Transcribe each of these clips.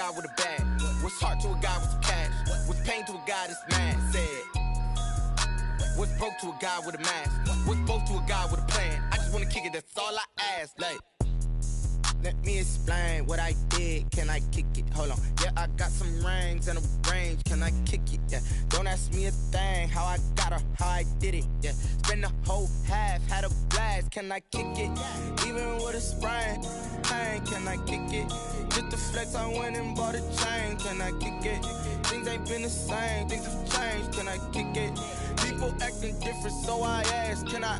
guy with a bag? What's heart to a guy with some cash? What's pain to a guy that's mad? Said. What's broke to a guy with a mask? What's both to a guy with a plan? I just wanna kick it, that's all I ask. Like, let me explain what I did. Can I kick it? Hold on. Yeah, I got some rings and a range. Can I kick it? Yeah. Don't ask me a thing. How I got her, how I did it. Yeah. Spend the whole half, had a blast. Can I kick it? Even with a sprain. Pain, can I kick it? Just the flex, I went and bought a chain. Can I kick it? Things ain't been the same. Things have changed. Can I kick it? People acting different, so I ask. Can I?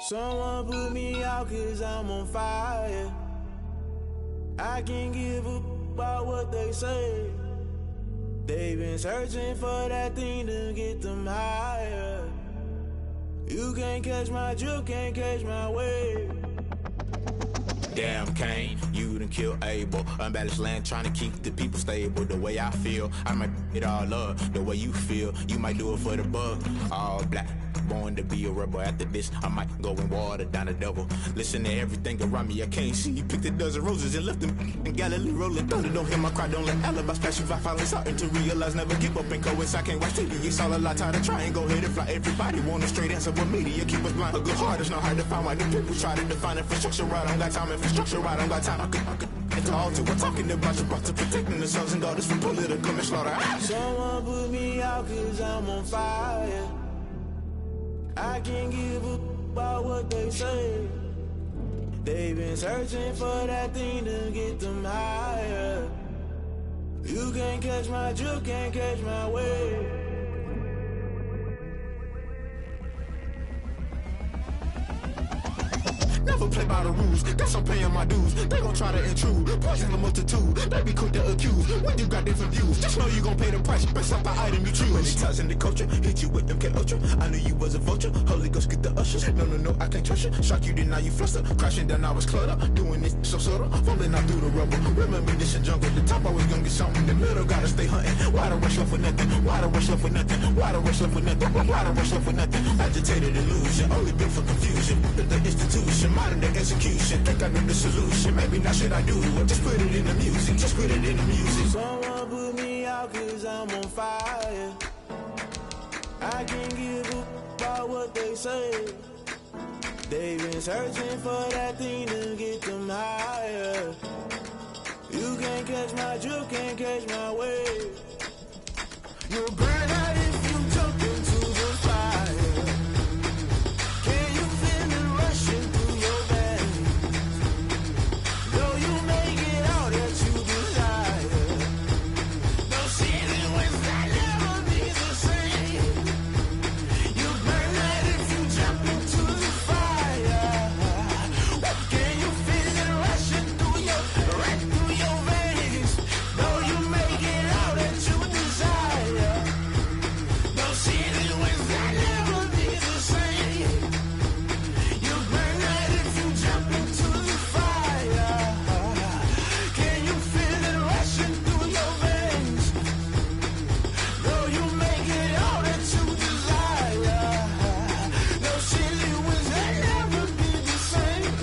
Someone put me out 'cause I'm on fire. I can't give up about what they say. They've been searching for that thing to get them higher. You can't catch my drift, can't catch my wave. Damn Kane, you done killed Abel. Unbalanced land trying to keep the people stable. The way I feel, I might it all up. The way you feel, you might do it for the bug. All black, born to be a rebel. After this, I might go and water down the devil. Listen to everything around me, I can't see. You picked a dozen roses and left them in Galilee rolling thunder. Don't hear my cry, don't let alibis pass you by. Finally starting to realize, never give up and coincide. Can't watch TV, it's all a lot. Time to try and go ahead and fly. Everybody want a straight answer, but media keep us blind. A good heart is not hard to find. Why the people try to define infrastructure right? I don't got time, infrastructure right, I don't got time. I could into altar. We're talking about you brought to protecting the sons and daughters from political and slaughter. Someone put me out 'cause I'm on fire. I can't give up about what they say. They've been searching for that thing to get them higher. You can't catch my drift, can't catch my wave. Never play by the rules, guess I'm paying my dues. They gon' try to intrude, poison the multitude. They be quick to accuse, when you got different views. Just know you gon' pay the price, based off the item you choose. Many times in the culture, hit you with them K-Ultra. I knew you was a vulture, Holy Ghost get the ushers. No, I can't trust you. Shock you, then now you fluster. Crashing down, I was cluttered. Doing this so subtle, falling out through the rubble. Remember this in jungle, the top always gonna get something. The middle gotta stay hunting. Why the rush left for nothing? Why the rush left for nothing? Why the rush left for nothing? Why the rush left for nothing? Agitated illusion, only built for confusion. The institution, modern day execution. Think I know the solution, maybe not should I do it. Just put it in the music, just put it in the music. Someone put me out 'cause I'm on fire. I can't give up about what they say. They've been searching for that thing to get them higher. You can't catch my drift, can't catch my wave. You'll burn out if you jump into the fire. Can you feel it rushing through your veins? Though you make it all that you desire. No ceiling wins that never be the same. You burn out if you jump into the fire. Can you feel it rushing through your veins? Though you make it all that you desire. No ceiling wins that never be the same. You burn out if you jump into the fire. Can you feel it rushing through your veins? Though you make it all that you desire. No ceiling wins that never be the same.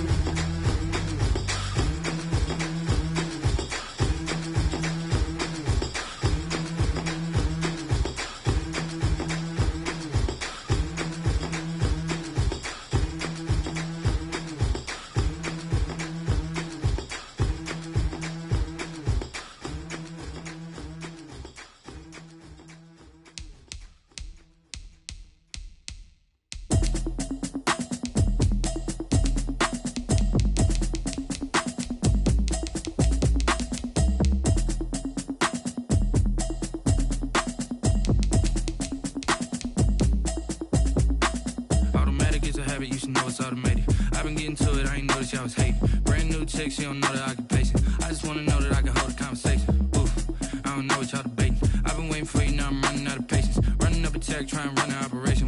Automatic is a habit, you should know it's automated. I've been getting to it, I ain't noticed y'all was hating. Brand new chick, she don't know the occupation. I just wanna know that I can hold a conversation. Oof, I don't know what y'all debating. I've been waiting for you, now I'm running out of patience. Running up a check, trying to run an operation.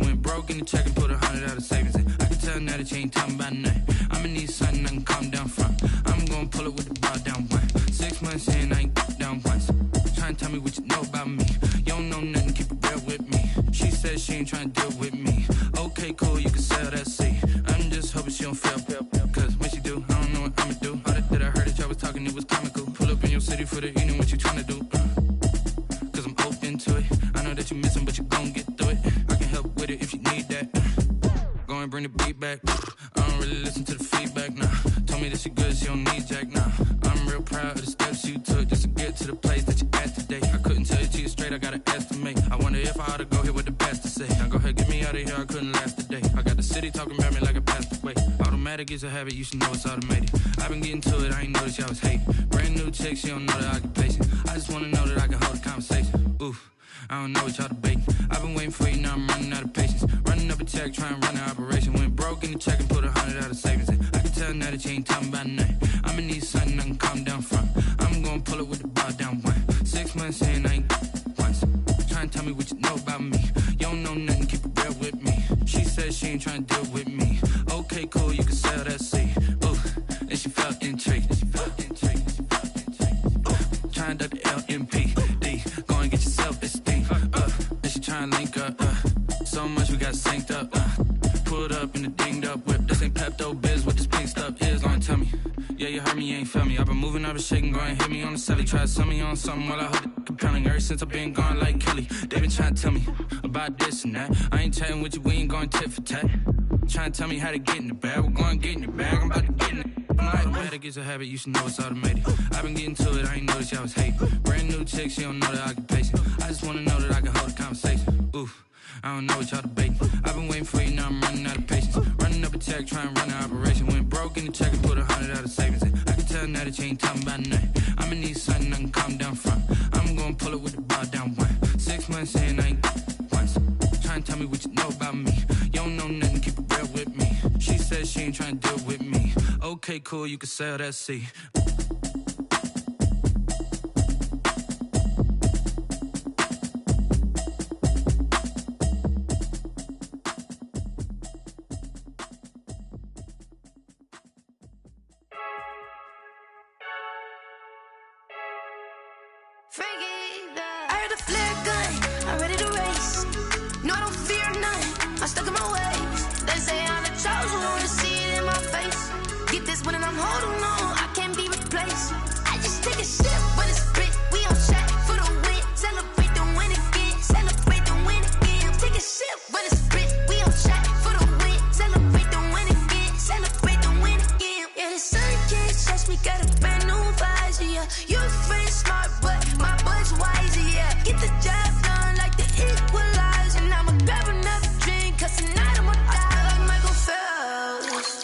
in the check and put 100 out of savings in. I can tell now that you ain't talking about nothing. I'ma need something I can calm down from. I'm gonna pull it with the bar down one. 6 months in, I ain't down once. Trying to tell me what you know about me. You don't know nothing, keep it real with me. She said she ain't trying to deal with me. Okay, cool, you can sell that seat. I'm just hoping she don't fail. Cause when she do, I don't know what I'ma do. All that I heard that y'all was talking, it was comical. Pull up in your city for the evening, what you trying to do? Cause I'm open to it. I know that you missing, but you gon' get through it. I can help with it if you need that. Go and bring the beat back. I don't really listen to the feedback, nah. Told me that she good, she don't need jack, nah. I'm real proud of the steps you took just to get to the place that you at today. I couldn't tell you to you straight, I gotta estimate. I wonder if I ought to go here with the best to say. Now go ahead, get me out of here, I couldn't last a day. I got the city talking about me like I passed away. Automatic is a habit, you should know it's automated. I've been getting to it, I ain't noticed y'all was hating. Brand new chick, she don't know the occupation. I just wanna know that I can hold a conversation. Oof, I don't know what y'all debating. I've been waiting for you, now I'm running out of patience. Running up a check, trying to run an operation. Went broke in the check and put 100 out of savings in. I can tell now that you ain't talking about nothing. I'ma need something I can calm down from. I'm gonna pull it with the bar down one. 6 months in, I ain't once. Trying to tell me what you know about me. You don't know nothing, keep it real with me. She said she ain't trying to deal with me. Okay, cool, you can sell that seat. Ooh, and she felt intrigued. Trying to duck the LMPD. Go and get your self-esteem. And she trying to link up. So much we got synced up. Pulled up in the dinged up whip. This ain't Pepto-Biz, what this pink stuff is. Gonna tell me. Yeah, you heard me, you ain't felt me. I've been moving up and shaking, go and hit me on the celly. Try to sell me on something while I hold it compelling. Ever since I've been gone like Kelly, they been trying to tell me about this and that. I ain't chatting with you, we ain't going tit for tat. Trying to tell me how to get in the bag. We're going to get in the bag, I'm about to get in it. Automatic is a habit, you should know it's automated. I've been getting to it, I ain't noticed y'all was hating. Brand new chick, she don't know the occupation. I just wanna know that I can hold a conversation. Oof, I don't know what y'all debating. I've been waiting for you, now I'm running out of patience. Running up a check, trying to run an operation. Went broke in the check and put 100 out of savings in. I can tell now that you ain't talking about nothing. I'ma need something I can calm down from. I'm gonna pull it with the bar down one. 6 months in, I ain't once. Trying to tell me what you know about me. You don't know nothing, keep it real with me. She said she ain't trying to deal with me. Okay, cool, you can sell that seat. I heard a flare gun, I'm ready to race. No, I don't fear none, I'm stuck in my ways. They say I'm the chosen one, see it in my face. Get this one and I'm holding on, I can't be replaced. I just take a sip, but it's spit, we on track for the win. Celebrate the win again, celebrate the win again. Take a sip, but it's spit, we on track for the win. Celebrate the win again, celebrate the win again. Yeah, the sun can't touch me, got a brand new visor, yeah. Your friend's smart, but my bud's wiser, yeah. Get the job done like the equalizer. And I'ma grab another drink, cause tonight I'ma die like Michael Phelps.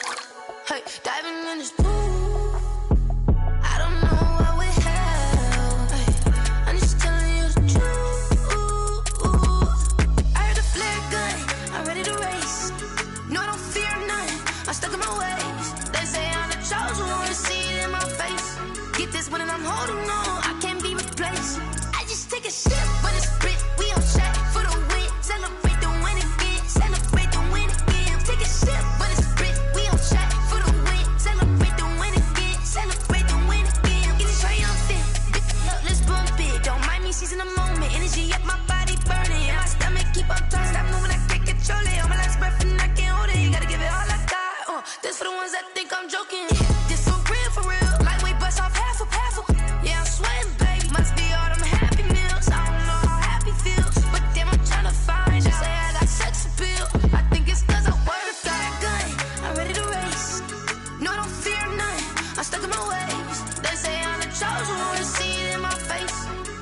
Hey, diving in this pool, I don't know what we have. Hey, I'm just telling you the truth. I heard a flare gun, I'm ready to race. No, I don't fear none, I'm stuck in my ways. They say I'm the chosen one, see it in my face. Get this one and I'm holding on, I can't be replaced. I just take a sip, but it's spit, we on track for the win. Celebrate the win again, celebrate the win again. Take a sip, but it's spit, we on track for the win. Celebrate the win again, celebrate the win again. Get it triumphant, look, let's bump it. Don't mind me seizing the moment, energy up my body burning. And my stomach keep up tight, stop moving, I can't control it. On my last breath and I can't hold it, you gotta give it all I got. This for the ones that think I'm joking. This for real, lightweight bust off half a. Yeah, I'm sweating, babe, must be all them happy meals. I don't know how happy feels, but damn, I'm tryna find. She say I got sex appeal, I think it's cause I wear a fire gun. I'm ready to race, no, I don't fear none, I'm stuck in my ways. They say I'm the chosen one, see it in my face.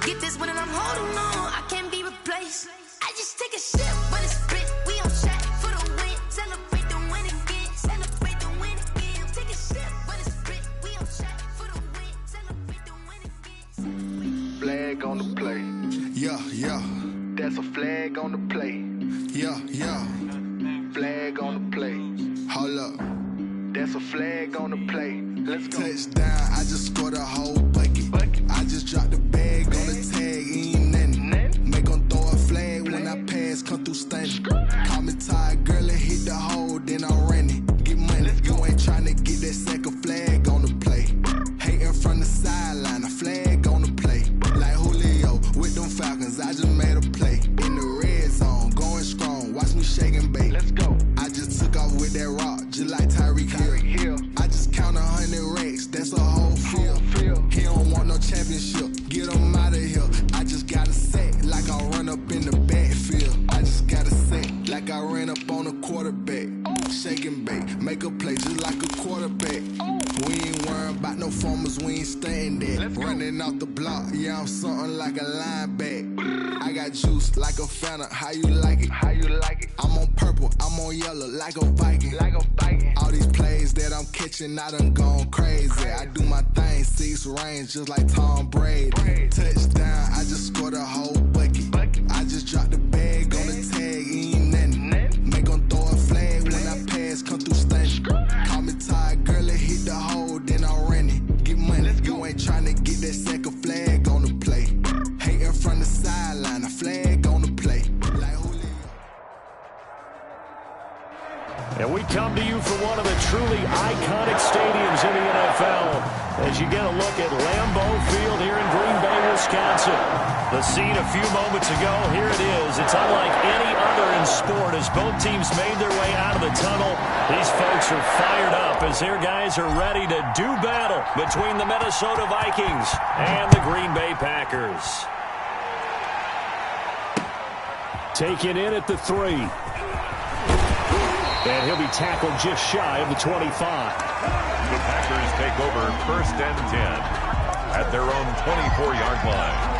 Get this one and I'm holding on, I can't be replaced. I just take a sip, but it's spit, we on track for the win. Celebrate the win again, celebrate the win again. Take a sip, but it's spit, we on track for the win. Celebrate the win again. Flag on the play. Yeah, yeah, That's a flag on the play. yeah, yeah. Flag on the play. Hold up. That's a flag on the play. Let's go. Touchdown, I just scored a whole bucket. I just dropped the bag on the tag, ain't nothing. Make 'em throw a flag when I pass, come through stunning. Call me tired, girl, and hit the hole, then I'm running. Get money, you ain't tryna get that second flag on the play. Hating from the sideline, a flag on the play. Like Julio with them Falcons, I just made a play. In the red zone, going strong, watch me shake and bake. Let's go. I just took off with that rock, just like Tyreek Hill. I just count 100 racks, that's a whole field. He don't want no championship, get him out of here. I just got a set, like I run up in the backfield. I just got a set, like I ran up on a quarterback. Shake and bake, make a play just like a quarterback. We ain't worrying about no formers, we ain't staying there. Running off the block, yeah, I'm something like a linebacker. I got juice like a Fanta, how you like it? How you like it? I'm on purple, I'm on yellow, like a Viking. All these plays that I'm catching, I done gone crazy. I do my thing, 6 range, just like Tom Brady. Touchdown, I just scored a whole bucket. I just dropped the bag on the tag, ain't nothing. Make them throw a flag when I pass, come through stunning. Call me tired, girl, and hit the hole, then I'm running. Get money, you ain't tryna get that second flag on the play. Hating from the sideline, a flag on the play. Like Julio. And we come to you from one of the truly iconic stadiums in the NFL as you get a look at Lambeau Field here in Green Bay, Wisconsin. The scene a few moments ago, here it is. It's unlike any other in sport as both teams made their way out of the tunnel. These folks are fired up as their guys are ready to do battle between the Minnesota Vikings and the Green Bay Packers. Taken in at the 3. And he'll be tackled just shy of the 25. The Packers take over 1st and 10 at their own 24-yard line.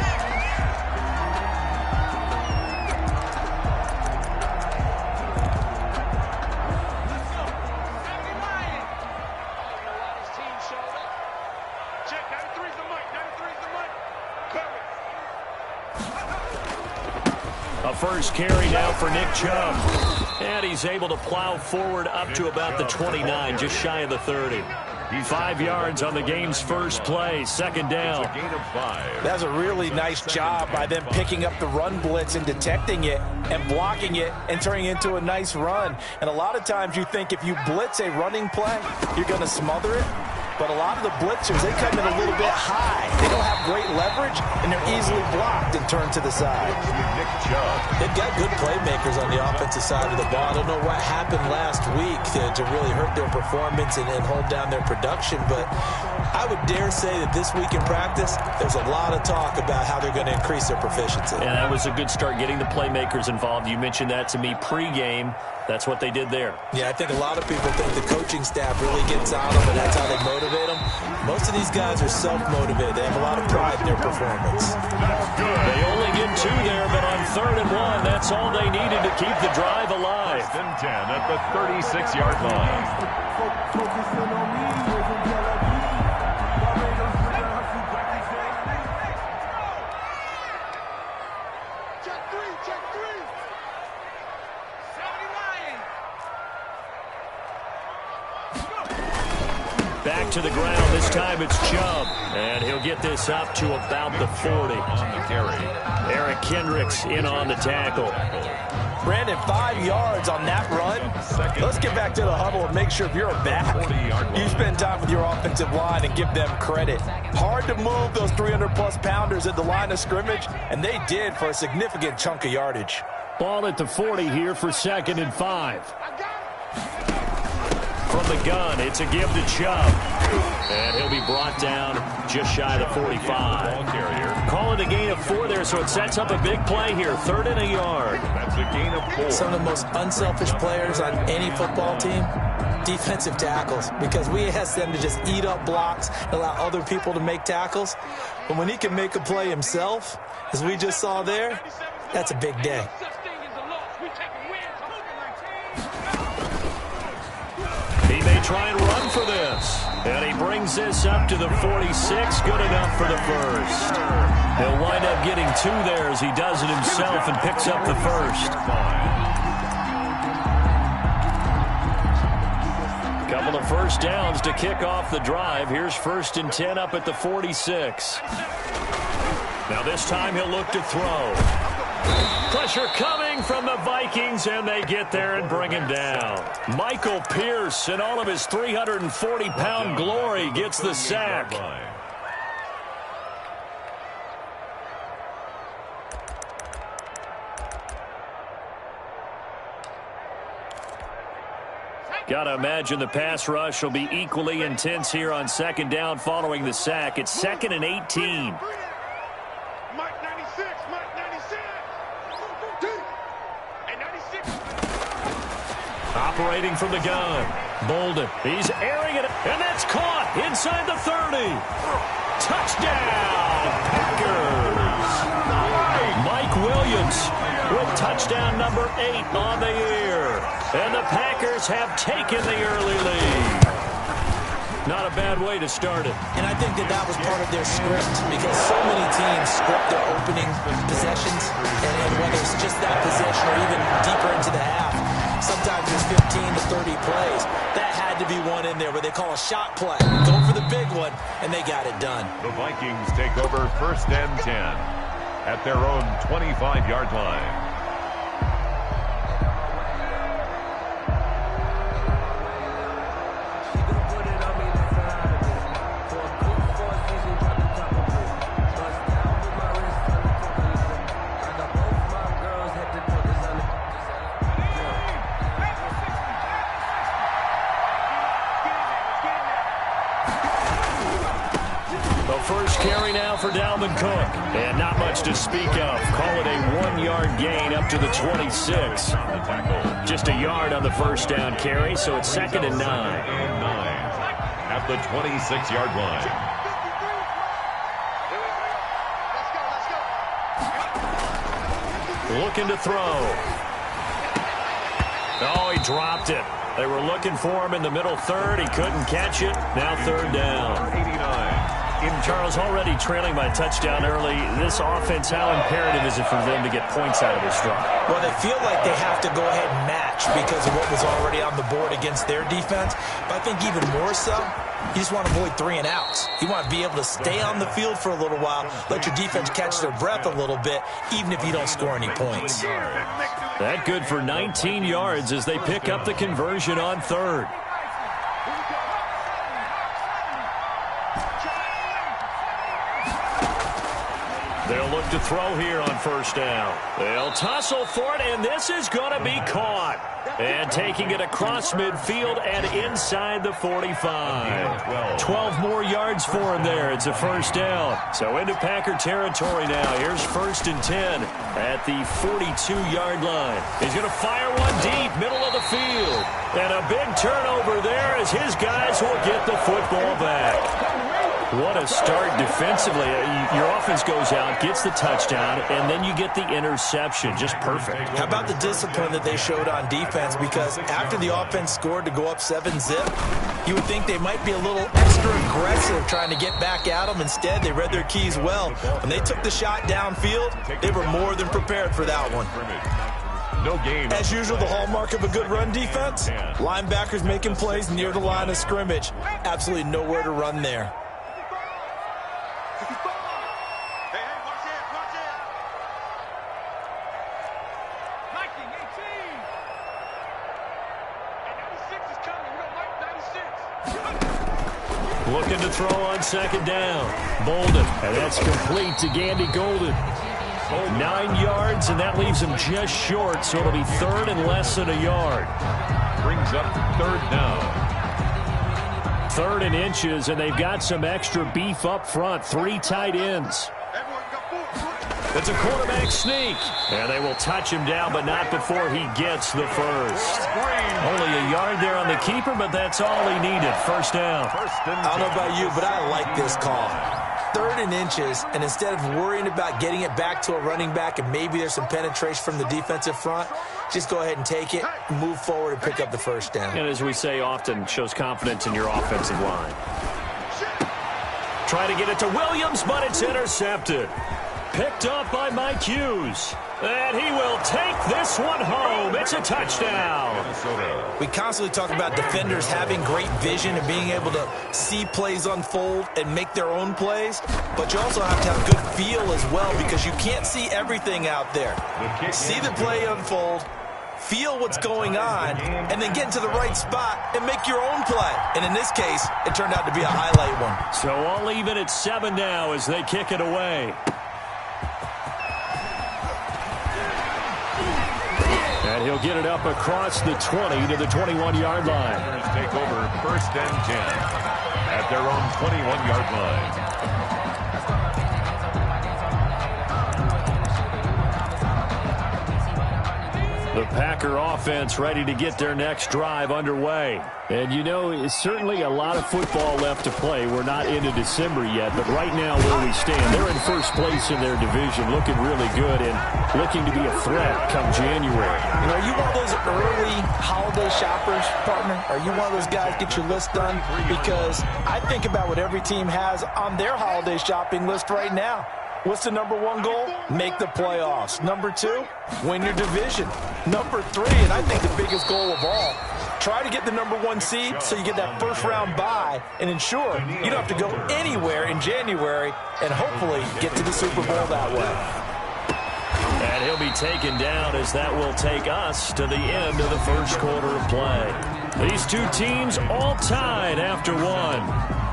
First carry now for Nick Chubb. And he's able to plow forward up to about the 29, just shy of the 30. 5 yards on the game's first play, 2nd down. That's a really nice job by them picking up the run blitz and detecting it and blocking it and turning it into a nice run. And a lot of times you think if you blitz a running play, you're going to smother it. But a lot of the blitzers, they come in a little bit high. They don't have great leverage, and they're easily blocked and turned to the side. They've got good playmakers on the offensive side of the ball. I don't know what happened last week to really hurt their performance and hold down their production, but I would dare say that this week in practice, there's a lot of talk about how they're going to increase their proficiency. And that was a good start getting the playmakers involved. You mentioned that to me pregame. That's what they did there. Yeah, I think a lot of people think the coaching staff really gets on them, and that's how they motivate them. Most of these guys are self-motivated. They have a lot of pride in their performance. They only get 2 there, but on 3rd and 1, that's all they needed to keep the drive alive. 1st and 10 at the 36-yard line. Back to the ground. This time it's Chubb. And he'll get this up to about the 40. On the carry. Eric Kendricks in on the tackle. Brandon, 5 yards on that run. Let's get back to the huddle and make sure if you're a back, you spend time with your offensive line and give them credit. Hard to move those 300-plus pounders at the line of scrimmage, and they did for a significant chunk of yardage. Ball at the 40 here for 2nd and 5. From the gun, it's a give to Chubb. And he'll be brought down just shy of the 45. Calling a gain of 4 there, so it sets up a big play here. 3rd and a yard. That's a gain of 4. Some of the most unselfish players on any football team, defensive tackles, because we ask them to just eat up blocks and allow other people to make tackles. But when he can make a play himself, as we just saw there, that's a big day. He may try and run for this. And he brings this up to the 46. Good enough for the first. He'll wind up getting 2 there as he does it himself and picks up the first. Couple of first downs to kick off the drive. Here's 1st and 10 up at the 46. Now this time he'll look to throw. Pressure coming from the Vikings, and they get there and bring him down. Michael Pierce, in all of his 340-pound glory, gets the sack. Got to imagine the pass rush will be equally intense here on second down following the sack. It's 2nd and 18. Operating from the gun. Bolden. He's airing it. And that's caught inside the 30. Touchdown, Packers. Mike Williams with touchdown number 8 on the year. And the Packers have taken the early lead. Not a bad way to start it. And I think that was part of their script, because so many teams script their opening possessions, and whether it's just that possession or even deeper into the half, sometimes there's 15 to 30 plays. That had to be one in there where they call a shot play. Go for the big one, and they got it done. The Vikings take over 1st and 10 at their own 25-yard line. First carry now for Dalvin Cook. And not much to speak of. Call it a 1-yard gain up to the 26. Just a yard on the first down carry, so it's 2nd and 9. At the 26-yard line. Looking to throw. Oh, he dropped it. They were looking for him in the middle third. He couldn't catch it. Now 3rd down. 89. Charles, already trailing by a touchdown early. This offense, how imperative is it for them to get points out of this drive? Well, they feel like they have to go ahead and match because of what was already on the board against their defense. But I think even more so, you just want to avoid 3 and outs. You want to be able to stay on the field for a little while, let your defense catch their breath a little bit, even if you don't score any points. That good for 19 yards as they pick up the conversion on 3rd. They'll look to throw here on 1st down. They'll tussle for it, and this is going to be caught. And taking it across midfield and inside the 45. 12 more yards for him there. It's a 1st down. So into Packer territory now. Here's 1st and 10 at the 42-yard line. He's going to fire one deep, middle of the field. And a big turnover there as his guys will get the football back. What a start defensively. Your offense goes out, gets the touchdown, and then you get the interception. Just perfect. How about the discipline that they showed on defense? Because after the offense scored to go up 7-zip, you would think they might be a little extra aggressive trying to get back at them. Instead, they read their keys well. When they took the shot downfield, they were more than prepared for that one. No gain. As usual, the hallmark of a good run defense, linebackers making plays near the line of scrimmage. Absolutely nowhere to run there. Looking to throw on 2nd down. Bolden, and that's complete to Gandy Golden. 9 yards, and that leaves him just short, so it'll be 3rd and less than a yard. Brings up 3rd down. 3rd and inches, and they've got some extra beef up front. 3 tight ends. It's a quarterback sneak, and they will touch him down, but not before he gets the first. Only a yard there on the keeper, but that's all he needed. 1st down. I don't know about you, but I like this call. 3rd and inches, and instead of worrying about getting it back to a running back and maybe there's some penetration from the defensive front, just go ahead and take it, move forward, and pick up the 1st down. And as we say often, shows confidence in your offensive line. Try to get it to Williams, but it's intercepted. picked off by Mike Hughes. And he will take this one home. It's a touchdown. We constantly talk about defenders having great vision and being able to see plays unfold and make their own plays. But you also have to have good feel as well, because you can't see everything out there. See the play unfold, feel what's going on, and then get into the right spot and make your own play. And in this case, it turned out to be a highlight one. So all even at 7 now as they kick it away. And he'll get it up across the 20 to the 21-yard line. Take over 1st and 10 at their own 21-yard line. The Packer offense ready to get their next drive underway. And you know, it's certainly a lot of football left to play. We're not into December yet, but right now where we stand, they're in first place in their division, looking really good and looking to be a threat come January. You know, are you one of those early holiday shoppers, partner? Are you one of those guys get your list done? Because I think about what every team has on their holiday shopping list right now. What's the number 1 goal? Make the playoffs. Number 2, win your division. Number 3, and I think the biggest goal of all, try to get the number 1 seed so you get that first-round bye and ensure you don't have to go anywhere in January and hopefully get to the Super Bowl that way. And he'll be taken down as that will take us to the end of the first quarter of play. These two teams all tied after 1.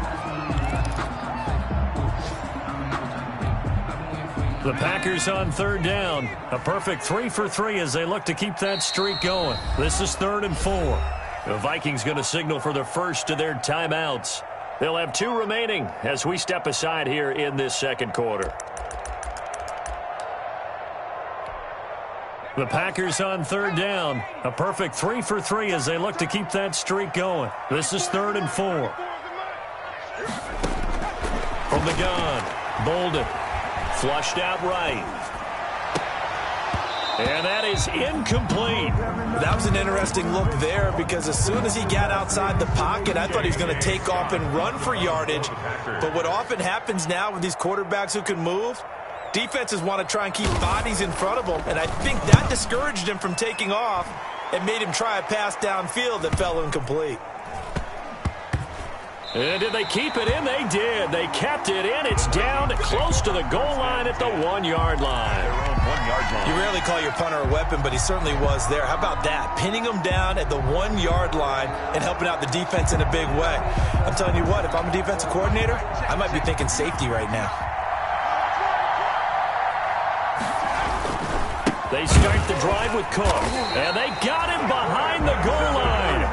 The Packers on 3rd down. A perfect 3 for 3 as they look to keep that streak going. This is 3rd and 4. The Vikings going to signal for the first of their timeouts. They'll have 2 remaining as we step aside here in this second quarter. The Packers on 3rd down. A perfect 3 for 3 as they look to keep that streak going. This is 3rd and 4. From the gun, Bolden. Flushed out right. And that is incomplete. That was an interesting look there, because as soon as he got outside the pocket, I thought he was going to take off and run for yardage. But what often happens now with these quarterbacks who can move, defenses want to try and keep bodies in front of them. And I think that discouraged him from taking off and made him try a pass downfield that fell incomplete. And did they keep it in? They did. They kept it in. It's down close to the goal line at the 1-yard line. You rarely call your punter a weapon, but he certainly was there. How about that? Pinning him down at the 1-yard line and helping out the defense in a big way. I'm telling you what, if I'm a defensive coordinator, I might be thinking safety right now. They start the drive with Cook, and they got him behind the goal line.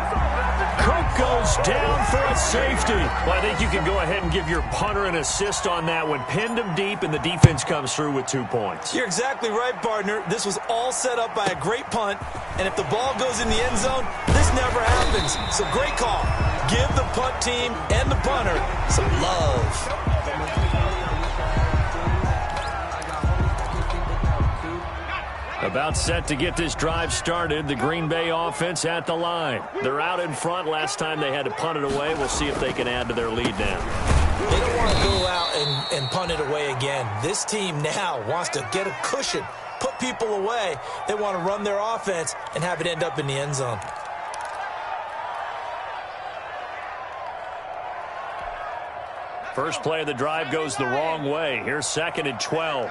Cook goes down for a safety. Well, I think you can go ahead and give your punter an assist on that one. Pinned him deep, and the defense comes through with 2 points. You're exactly right, partner. This was all set up by a great punt, and if the ball goes in the end zone, this never happens. So great call. Give the punt team and the punter some love. About set to get this drive started. The Green Bay offense at the line. They're out in front. Last time they had to punt it away. We'll see if they can add to their lead now. They don't want to go out and punt it away again. This team now wants to get a cushion, put people away. They want to run their offense and have it end up in the end zone. First play of the drive goes the wrong way. Here's 2nd and 12.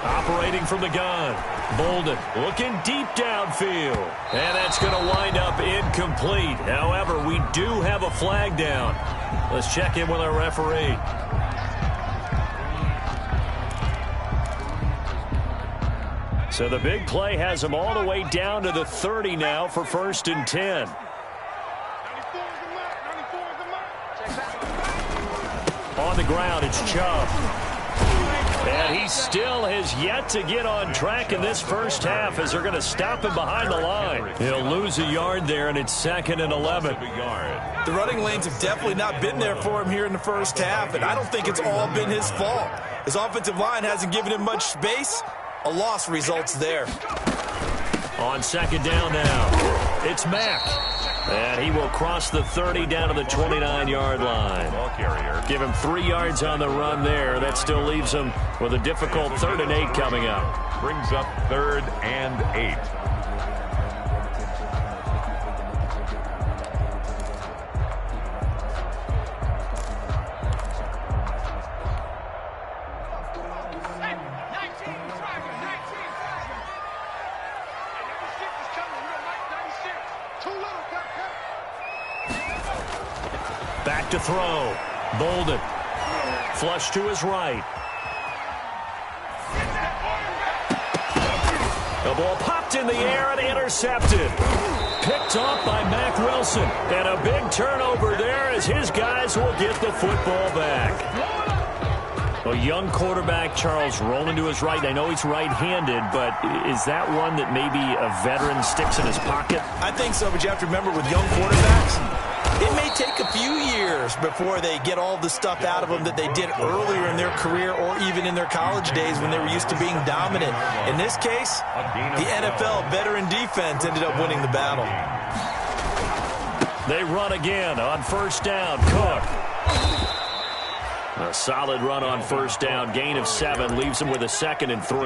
Operating from the gun. Bolden looking deep downfield. And that's going to wind up incomplete. However, we do have a flag down. Let's check in with our referee. So the big play has them all the way down to the 30 now for 1st and 10. On the ground, it's Chubb. And he still has yet to get on track in this first half as they're going to stop him behind the line. He'll lose a yard there, and it's 2nd and 11. The running lanes have definitely not been there for him here in the first half, and I don't think it's all been his fault. His offensive line hasn't given him much space. A loss results there. On 2nd down now, it's Mack. And he will cross the 30 down to the 29-yard line. Ball carrier. Give him 3 yards on the run there. That still leaves him with a difficult 3rd and 8 coming up. Brings up 3rd and 8. Back to throw. Bolden. Flush to his right. The ball popped in the air and intercepted. Picked off by Mack Wilson. And a big turnover there as his guys will get the football back. A young quarterback, Charles, rolling to his right. I know he's right-handed, but is that one that maybe a veteran sticks in his pocket? I think so, but you have to remember with young quarterbacks, it may take a few years before they get all the stuff out of them that they did earlier in their career or even in their college days when they were used to being dominant. In this case, the NFL veteran defense ended up winning the battle. They run again on 1st down. Cook. A solid run on 1st down. Gain of 7 leaves him with a 2nd and 3.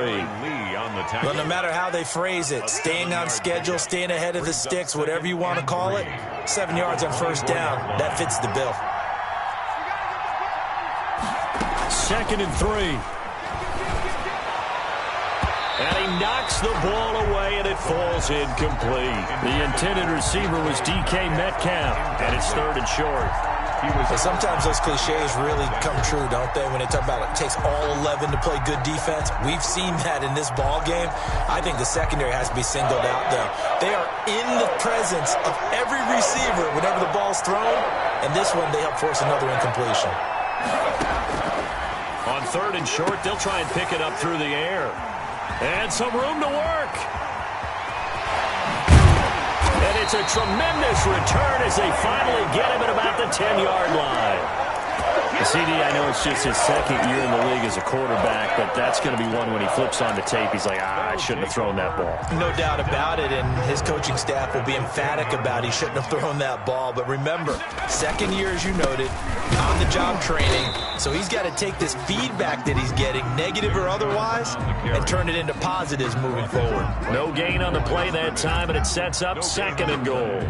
Well, no matter how they phrase it, staying on schedule, staying ahead of the sticks, whatever you want to call it, 7 yards on 1st down, that fits the bill. 2nd and 3. And he knocks the ball away, and it falls incomplete. The intended receiver was DK Metcalf, and it's 3rd and short. Sometimes those cliches really come true, don't they? When they talk about it takes all 11 to play good defense. We've seen that in this ball game. I think the secondary has to be singled out, though. They are in the presence of every receiver whenever the ball's thrown, and this one they help force another incompletion. On 3rd and short, they'll try and pick it up through the air. And some room to work. And it's a tremendous return as they finally get him at about the 10-yard line. CD, I know it's just his 2nd year in the league as a quarterback, but that's going to be one when he flips on the tape. He's like, I shouldn't have thrown that ball. No doubt about it, and his coaching staff will be emphatic about he shouldn't have thrown that ball. But remember, 2nd year, as you noted, on-the-job training, so he's got to take this feedback that he's getting, negative or otherwise, and turn it into positives moving forward. No gain on the play that time, and it sets up 2nd and goal.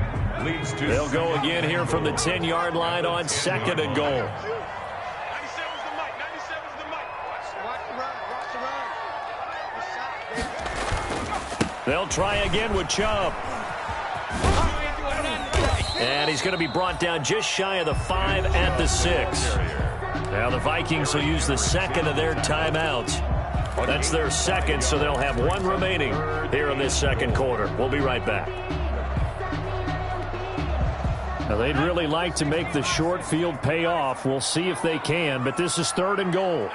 They'll go again here from the 10-yard line on 2nd and goal. They'll try again with Chubb. And he's going to be brought down just shy of the 5 at the 6. Now the Vikings will use the 2nd of their timeouts. That's their 2nd, so they'll have 1 remaining here in this 2nd quarter. We'll be right back. Now they'd really like to make the short field pay off. We'll see if they can, but this is 3rd and goal.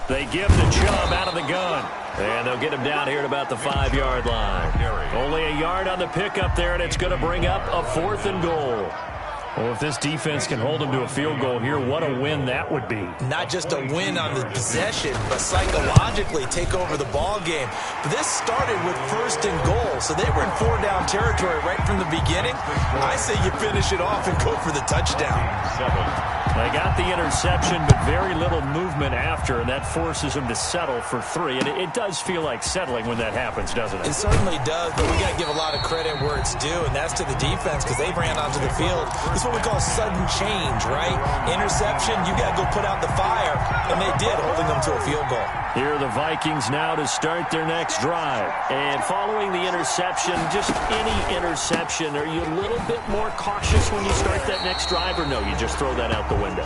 They give the Chubb out of the gun. And they'll get him down here at about the 5-yard line. Only a yard on the pickup there, and it's going to bring up a 4th and goal. Well, if this defense can hold them to a field goal here, what a win that would be. Not just a win on the possession, but psychologically take over the ball game. But this started with 1st and goal, so they were in 4-down territory right from the beginning. I say you finish it off and go for the touchdown. They got the interception, but very little movement after, and that forces them to settle for 3. And it does feel like settling when that happens, doesn't it? It certainly does, but we got to give a lot of credit where it's due, and that's to the defense because they ran onto the field. This is what we call sudden change, right? Interception, you got to go put out the fire, and they did, holding them to a field goal. Here are the Vikings now to start their next drive. And following the interception, just any interception, are you a little bit more cautious when you start that next drive, or no, you just throw that out the window?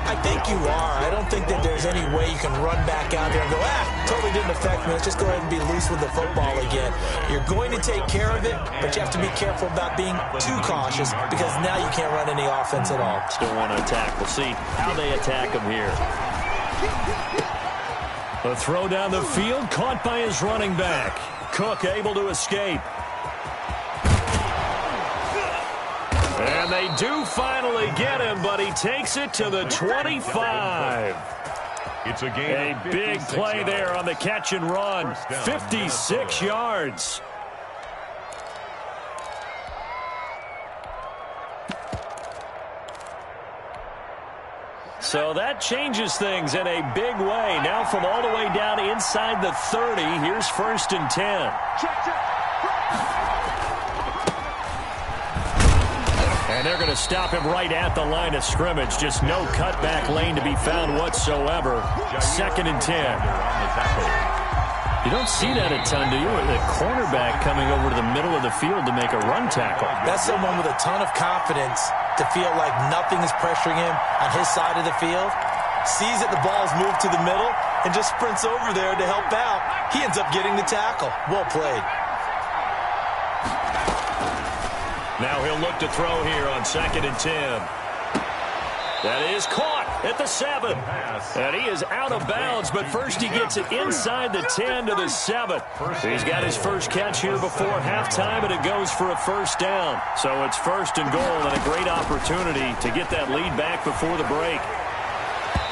I think you are. I don't think that there's any way you can run back out there and go, totally didn't affect me. Let's just go ahead and be loose with the football again. You're going to take care of it, but you have to be careful about being too cautious because now you can't run any offense at all. Still want to attack. We'll see how they attack him here. A throw down the field, caught by his running back. Cook able to escape. And they do finally get him, but he takes it to the 25. It's a gain. A big play there on the catch and run. 56 yards. So that changes things in a big way. Now from all the way down inside the 30, here's 1st and 10. And they're going to stop him right at the line of scrimmage. Just no cutback lane to be found whatsoever. 2nd and 10. You don't see that a ton, do you? The cornerback coming over to the middle of the field to make a run tackle. That's someone with a ton of confidence to feel like nothing is pressuring him on his side of the field. Sees that the ball's moved to the middle and just sprints over there to help out. He ends up getting the tackle. Well played. Now he'll look to throw here on 2nd and 10. That is caught at the 7. And he is out of bounds, but first he gets it inside the 10 to the 7. He's got his first catch here before halftime, and it goes for a 1st down. So it's 1st and goal, and a great opportunity to get that lead back before the break.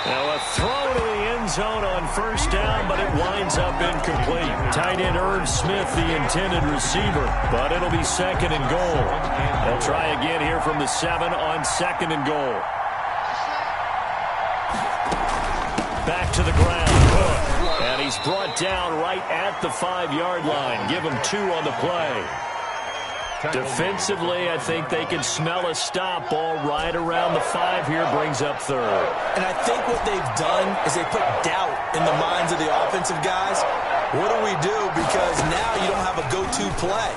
Now a throw to the end zone on 1st down, but it winds up incomplete. Tight end Irv Smith, the intended receiver, but it'll be 2nd and goal. They'll try again here from the 7 on 2nd and goal. Back to the ground. And he's brought down right at the 5-yard line. Give him 2 on the play. Defensively, I think they can smell a stop. Ball right around the 5 here, brings up 3rd. And I think what they've done is they put doubt in the minds of the offensive guys. What do we do? Because now you don't have a go-to play.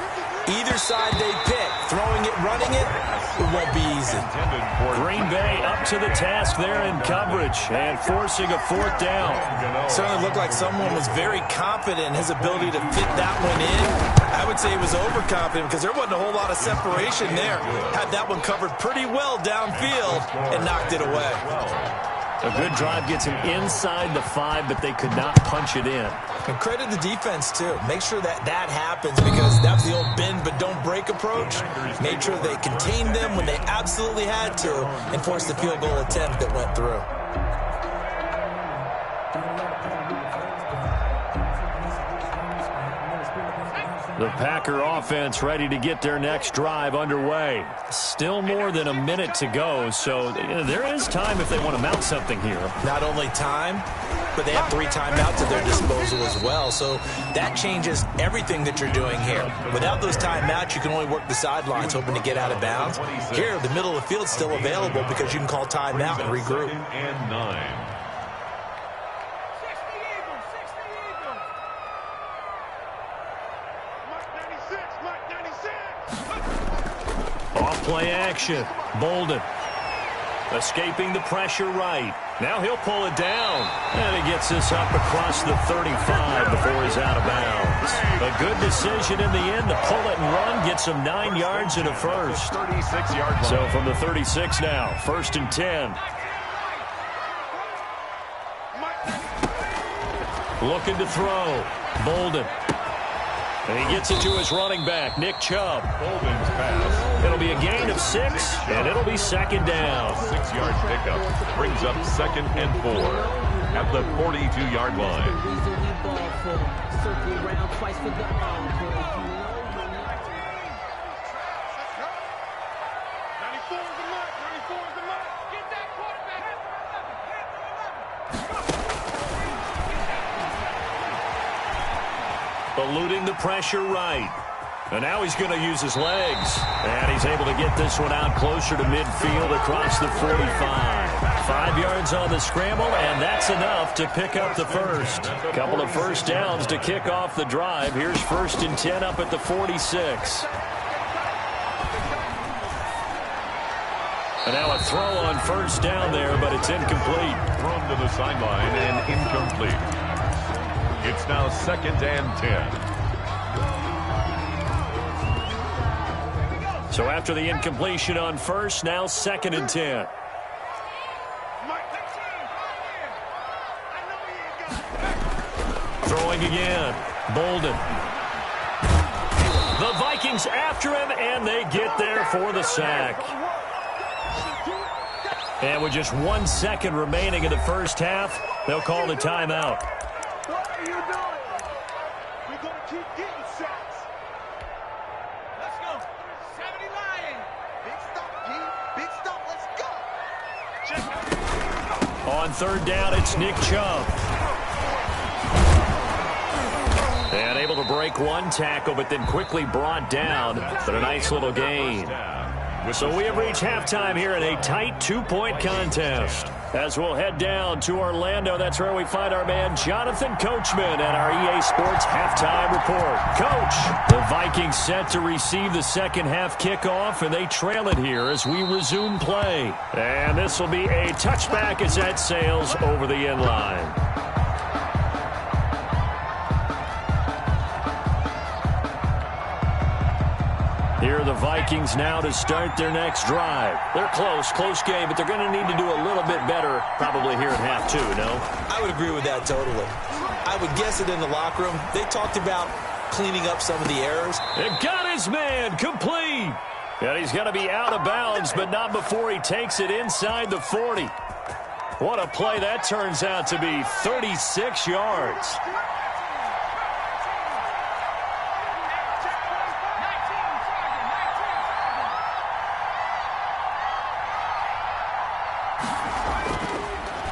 Either side they pick, throwing it, running it, it won't be easy. Green Bay up to the task there in coverage and forcing a 4th down. Certainly looked like someone was very confident in his ability to fit that one in. I would say he was overconfident because there wasn't a whole lot of separation there. Had that one covered pretty well downfield and knocked it away. A good drive gets him inside the 5, but they could not punch it in. And credit the defense, too. Make sure that that happens because that's the old bend but don't break approach. Made sure they contained them when they absolutely had to and forced the field goal attempt that went through. The Packer offense ready to get their next drive underway. Still more than a minute to go, so there is time if they want to mount something here. Not only time, but they have 3 timeouts at their disposal as well, so that changes everything that you're doing here. Without those timeouts, you can only work the sidelines hoping to get out of bounds. Here, the middle of the field is still available because you can call timeout and regroup. And 9. Play action. Bolden escaping the pressure right. Now he'll pull it down. And he gets this up across the 35 before he's out of bounds. A good decision in the end to pull it and run. Gets him 9 yards and a 1st. 36-yard. So from the 36 now, 1st and 10. Looking to throw. Bolden. And he gets it to his running back, Nick Chubb. Bolden's pass. It'll be a gain of 6, and it'll be 2nd down. 6-yard pickup brings up 2nd and 4 at the 42-yard line. Eluding the pressure right. And now he's going to use his legs. And he's able to get this one out closer to midfield across the 45. 5 yards on the scramble, and that's enough to pick up the 1st. Couple of 1st downs to kick off the drive. Here's 1st and 10 up at the 46. And now a throw on 1st down there, but it's incomplete. Thrown to the sideline and incomplete. It's now 2nd and 10. So after the incompletion on 1st, now 2nd and 10. Throwing again. Bolden. The Vikings Vikings after him, and they get there for the sack. And with just 1 second remaining in the first half, they'll call the timeout. What are you doing? We're going to keep getting sacks. Let's go. 70 Lion. Big stop, G. Big stop. Let's go. Check. On third down, it's Nick Chubb. And able to break one tackle, but then quickly brought down. But a nice little gain. So we have reached halftime here in a tight 2-point contest. As we'll head down to Orlando, that's where we find our man Jonathan Coachman at our EA Sports Halftime Report. Coach, the Vikings set to receive the second half kickoff, and they trail it here as we resume play. And this will be a touchback as that sails over the end line. Here are the Vikings now to start their next drive. They're close game, but they're going to need to do a little bit better probably here at half two, no? I would agree with that totally. I would guess it in the locker room. They talked about cleaning up some of the errors. They've got his man complete. And he's going to be out of bounds, but not before he takes it inside the 40. What a play that turns out to be, 36 yards.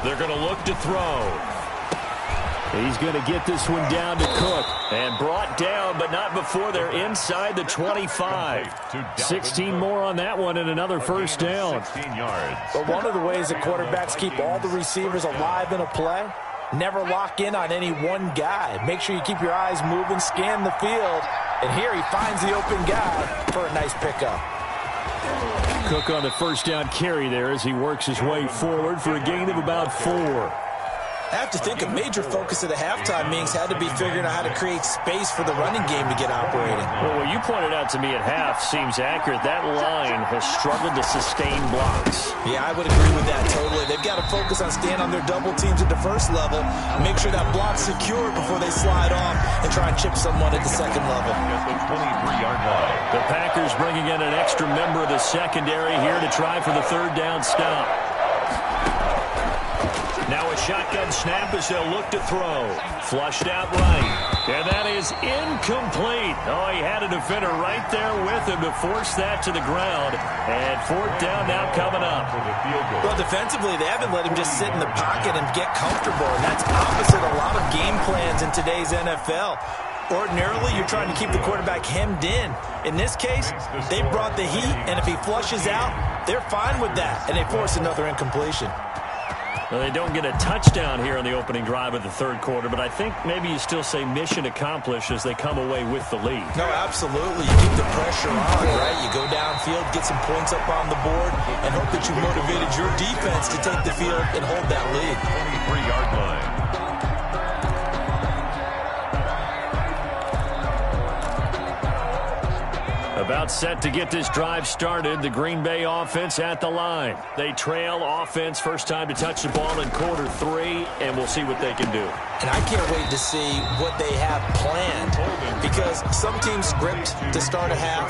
They're going to look to throw. He's going to get this one down to Cook. And brought down, but not before they're inside the 25. 16 more on that one and another first down. 16 yards. But one of the ways that quarterbacks keep all the receivers alive in a play, never lock in on any one guy. Make sure you keep your eyes moving, scan the field. And here he finds the open guy for a nice pickup. Cook on the first down carry there as he works his way forward for a gain of about 4. I have to think a major focus of the halftime meetings had to be figuring out how to create space for the running game to get operating. Well, what you pointed out to me at half seems accurate. That line has struggled to sustain blocks. Yeah, I would agree with that totally. They've got to focus on staying on their double teams at the first level, make sure that block's secure before they slide off and try and chip someone at the second level. At the 23-yard line. The Packers bringing in an extra member of the secondary here to try for the third down stop. Now a shotgun snap as they'll look to throw. Flushed out right. And that is incomplete. Oh, he had a defender right there with him to force that to the ground. And fourth down now coming up. Well, defensively, they haven't let him just sit in the pocket and get comfortable. And that's opposite a lot of game plans in today's NFL. Ordinarily, you're trying to keep the quarterback hemmed in. In this case, they brought the heat, and if he flushes out, they're fine with that. And they force another incompletion. Well, they don't get a touchdown here in the opening drive of the third quarter, but I think maybe you still say mission accomplished as they come away with the lead. No, absolutely. You keep the pressure on, right? You go downfield, get some points up on the board, and hope that you motivated your defense to take the field and hold that lead. 23-yard line. About set to get this drive started, the Green Bay offense at the line. They trail offense, first time to touch the ball in quarter 3, and we'll see what they can do. And I can't wait to see what they have planned, because some teams script to start a half.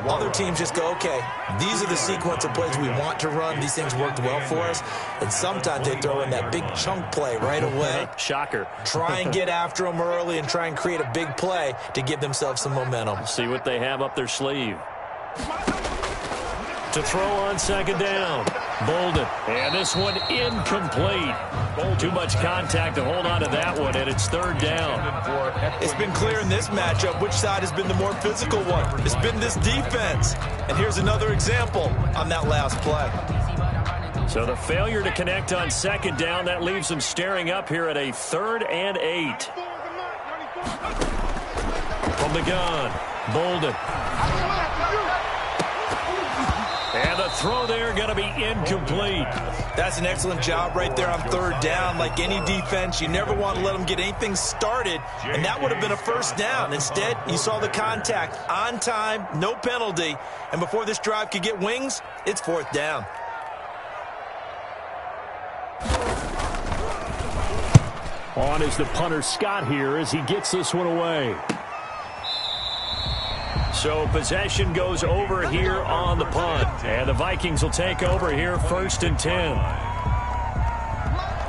Other teams just go, okay, these are the sequence of plays we want to run. These things worked well for us. And sometimes they throw in that big chunk play right away. Shocker. Try and get after them early and try and create a big play to give themselves some momentum. See what they have up their sleeve. To throw on second down. Bolden. And this one incomplete. Too much contact to hold on to that one, and it's third down. It's been clear in this matchup which side has been the more physical one. It's been this defense. And here's another example on that last play. So the failure to connect on second down, that leaves them staring up here at a 3rd and 8. From the gun, Bolden. And the throw there going to be incomplete. That's an excellent job right there on third down. Like any defense, you never want to let them get anything started, and that would have been a first down. Instead, you saw the contact on time, no penalty, and before this drive could get wings, it's fourth down. On is the punter Scott here as he gets this one away. So possession goes over here on the punt. And the Vikings will take over here 1st and 10.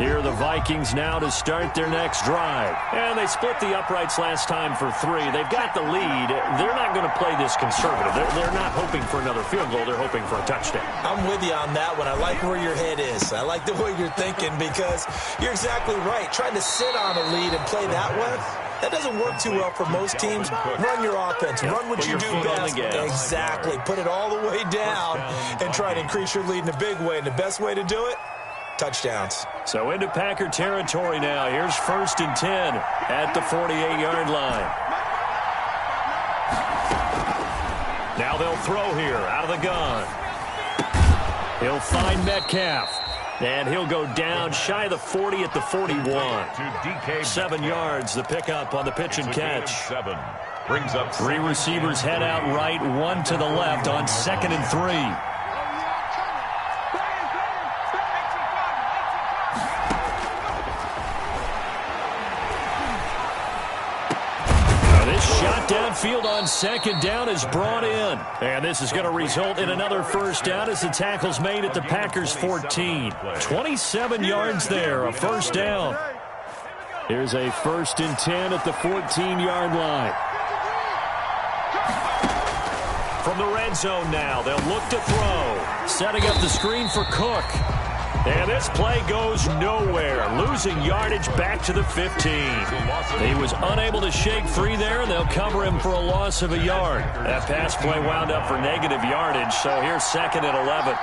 Here are the Vikings now to start their next drive. And they split the uprights last time for 3. They've got the lead. They're not going to play this conservative. They're not hoping for another field goal. They're hoping for a touchdown. I'm with you on that one. I like where your head is. I like the way you're thinking because you're exactly right. Trying to sit on a lead and play that way, that doesn't work too well for most teams. Run your offense. Run what you do best. Exactly. Put it all the way down and try to increase your lead in a big way. And the best way to do it, touchdowns. So into Packer territory now. Here's 1st and 10 at the 48-yard line. Now they'll throw here out of the gun. He'll find Metcalf. And he'll go down shy of the 40 at the 41. 7 yards, the pickup on the pitch and catch. 7. Brings up 3 receivers head out right, 1 to the left on 2nd and 3. Shot downfield on 2nd down is brought in. And this is going to result in another 1st down as the tackle's made at the Packers 14. 27 yards there, a 1st down. Here's a 1st and 10 at the 14-yard line. From the red zone now, they'll look to throw. Setting up the screen for Cook. And this play goes nowhere, losing yardage back to the 15. He was unable to shake free there, and they'll cover him for a loss of a yard. That pass play wound up for negative yardage, so here's 2nd and 11.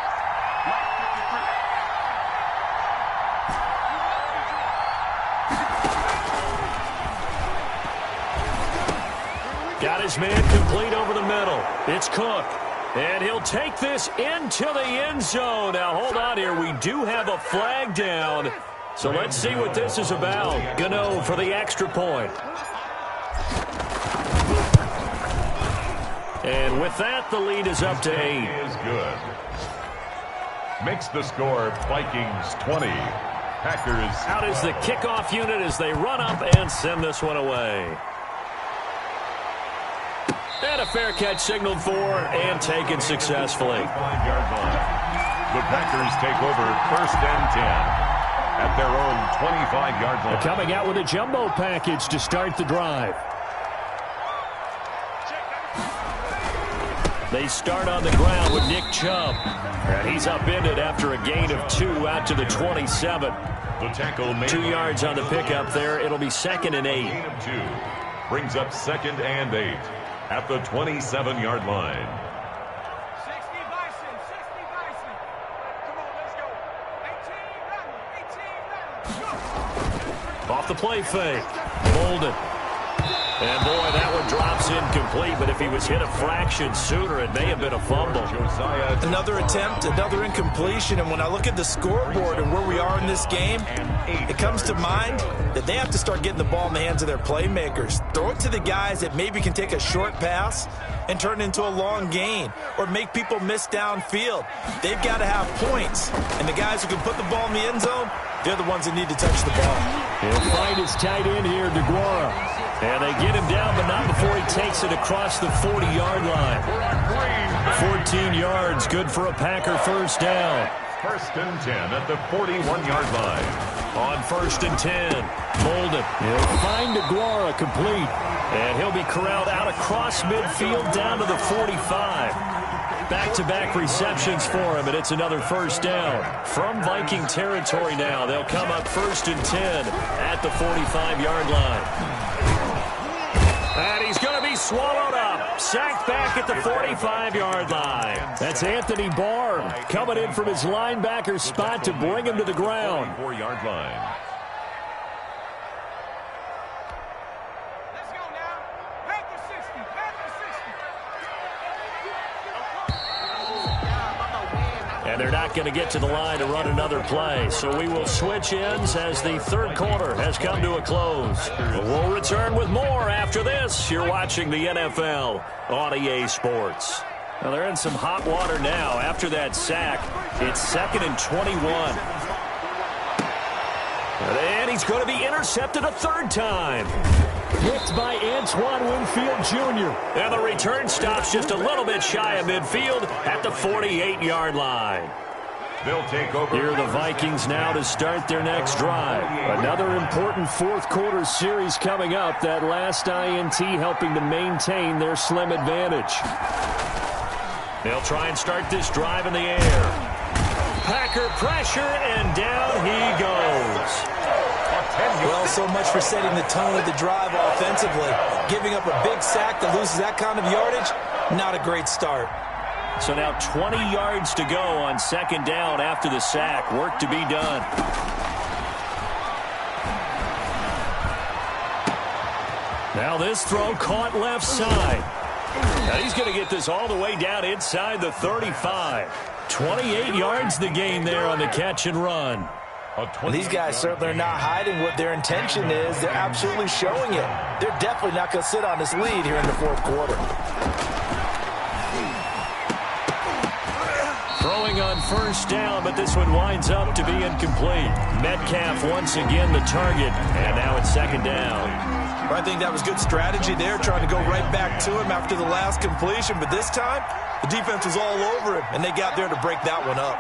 Got his man complete over the middle. It's Cook. And he'll take this into the end zone. Now, hold on here. We do have a flag down. So let's see what this is about. Gano for the extra point. And with that, the lead is up to 8. Is good. Makes the score Vikings 20. Packers out is the kickoff unit as they run up and send this one away. And a fair catch signaled for and taken successfully. 5-yard line. The Packers take over 1st and 10 at their own 25-yard line. They're coming out with a jumbo package to start the drive. They start on the ground with Nick Chubb. And he's upended after a gain of 2 out to the 27. The tackle made 2 yards on the pickup there. It'll be 2nd and 8. Gain of 2 brings up 2nd and 8 at the 27-yard line. 60 Bison, 60 Bison. Come on, let's go. 18 run, 18 run. Go. Off the play fake. Bolden. And boy, that one drops incomplete, but if he was hit a fraction sooner, it may have been a fumble. Another attempt, another incompletion, and when I look at the scoreboard and where we are in this game, it comes to mind that they have to start getting the ball in the hands of their playmakers. Throw it to the guys that maybe can take a short pass and turn it into a long gain or make people miss downfield. They've got to have points, and the guys who can put the ball in the end zone, they're the ones that need to touch the ball. He'll find his tight end here, DeGuara. And they get him down, but not before he takes it across the 40-yard line. 14 yards, good for a Packer 1st down. 1st and 10 at the 41-yard line. On 1st and 10, Bolden. He'll find DeGuara complete. And he'll be corralled out across midfield down to the 45. Back-to-back receptions for him, and it's another 1st down. From Viking territory now, they'll come up 1st and 10 at the 45-yard line. And he's going to be swallowed up. Sacked back at the 45-yard line. That's Anthony Barr coming in from his linebacker spot to bring him to the ground. 4-yard line. Let's go now. Packer 60, Packer 60. And they're not going to get to the line to run another play. So we will switch ends as the 3rd quarter has come to a close. We'll return with more after this. You're watching the NFL on EA Sports. Well, they're in some hot water now. After that sack, it's 2nd and 21. And he's going to be intercepted a 3rd time. Picked by Antoine Winfield Jr. And the return stops just a little bit shy of midfield at the 48-yard line. They'll take over. Here are the Vikings now to start their next drive. Another important fourth-quarter series coming up. That last INT helping to maintain their slim advantage. They'll try and start this drive in the air. Packer pressure, and down he goes. Well, so much for setting the tone of the drive offensively. Giving up a big sack that loses that kind of yardage, not a great start. So now 20 yards to go on second down after the sack. Work to be done. Now this throw caught left side. Now he's going to get this all the way down inside the 35. 28 yards the gain there on the catch and run. And these guys certainly are not hiding what their intention is. They're absolutely showing it. They're definitely not going to sit on this lead here in the fourth quarter. Throwing on first down, but this one winds up to be incomplete. Metcalf once again the target, and now it's second down. I think that was good strategy there, trying to go right back to him after the last completion. But this time, the defense was all over him, and they got there to break that one up.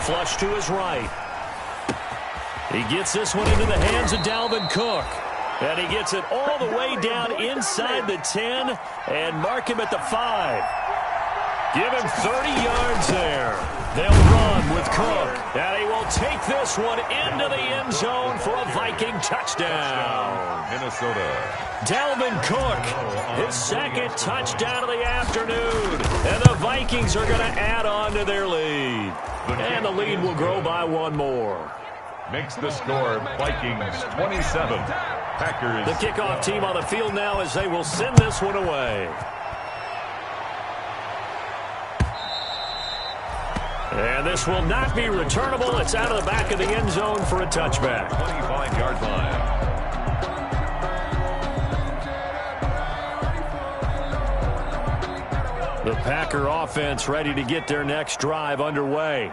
Flush to his right. He gets this one into the hands of Dalvin Cook. And he gets it all the way down inside the 10 and mark him at the 5. Give him 30 yards there. They'll run with Cook. And he will take this one into the end zone for a Viking touchdown. Minnesota. Dalvin Cook, his second touchdown of the afternoon. And the Vikings are going to add on to their lead. And the lead will grow by one more. Makes the score Vikings 27. Packers. The kickoff team on the field now as they will send this one away. And this will not be returnable. It's out of the back of the end zone for a touchback. 25-yard line. The Packer offense ready to get their next drive underway.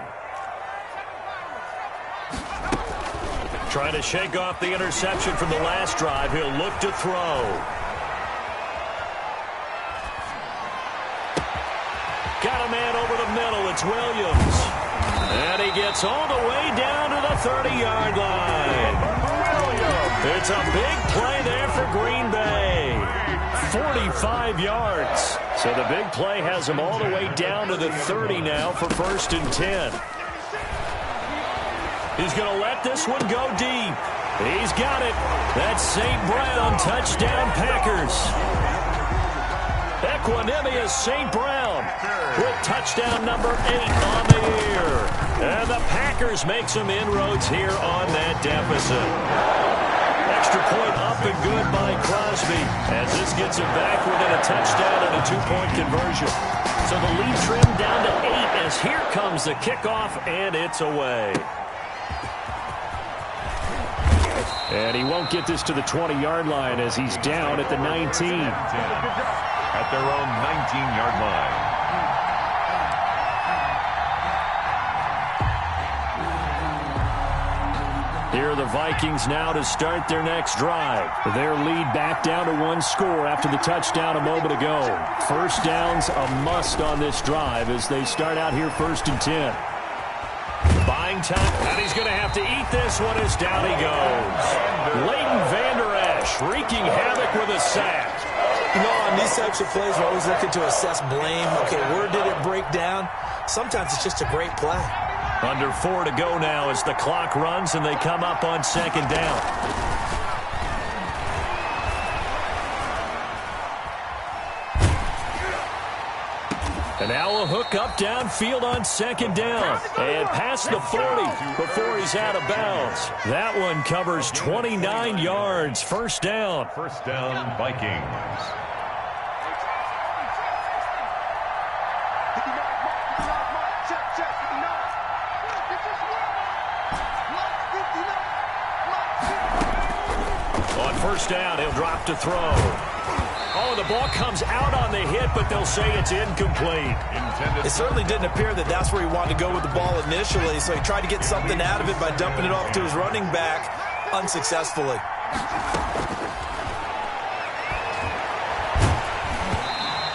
Trying to shake off the interception from the last drive. He'll look to throw. Got a man over the middle. It's Williams. And he gets all the way down to the 30-yard line. It's a big play there for Green Bay. 45 yards. So the big play has him all the way down to the 30 now for 1st and 10. He's going to let this one go deep. He's got it. That's St. Brown, touchdown Packers. Equanimous St. Brown with touchdown number 8 on the year. And the Packers make some inroads here on that deficit. Extra point up and good by Crosby as this gets him back within a touchdown and a 2-point conversion. So the lead trimmed down to 8 as here comes the kickoff, and it's away. And he won't get this to the 20-yard line as he's down at the 19. At their own 19-yard line. Here are the Vikings now to start their next drive. Their lead back down to 1 score after the touchdown a moment ago. First down's a must on this drive as they start out here 1st and 10. Buying time, and he's going to have to eat this one as down he goes. Leighton Vander Esch wreaking havoc with a sack. You know, on these types of plays, we're always looking to assess blame. Okay, where did it break down? Sometimes it's just a great play. Under 4 to go now as the clock runs and they come up on second down. And now a hook up downfield on second down. And past the 40 before he's out of bounds. That one covers 29 yards. First down. First down, Vikings. On first down, he'll drop to throw. Oh, the ball comes out on the hit, but they'll say it's incomplete. It certainly didn't appear that that's where he wanted to go with the ball initially, so he tried to get something out of it by dumping it off to his running back unsuccessfully.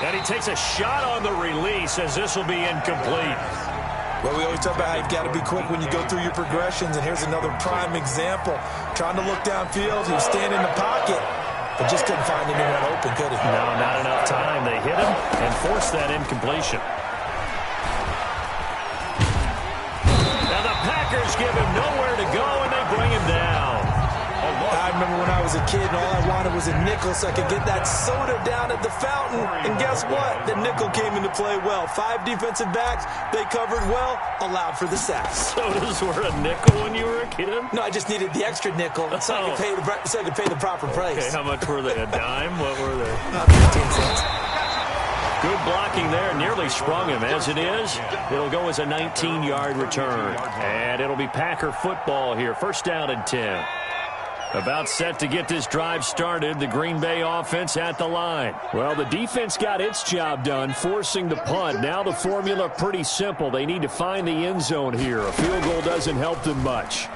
And he takes a shot on the release as this will be incomplete. Well, we always talk about how you've got to be quick when you go through your progressions, and here's another prime example. Trying to look downfield, he was standing in the pocket, but just couldn't find anyone open, could he? No, not enough time. They hit him and forced that incompletion. Now the Packers give him nowhere to go, and they bring him down. I remember when I was a kid and all I wanted was a nickel so I could get that soda down at the fountain. And guess what? The nickel came into play well. 5 defensive backs, they covered well, allowed for the sacks. Sodas were a nickel when you were a kid? No, I just needed the extra nickel so I could pay the proper price. Okay, how much were they? A dime? What were they? 15 cents. Good blocking there. Nearly sprung him. As it is, it'll go as a 19-yard return. And it'll be Packer football here. First down and 10. About set to get this drive started, the Green Bay offense at the line. Well, the defense got its job done, forcing the punt. Now the formula pretty simple. They need to find the end zone here. A field goal doesn't help them much.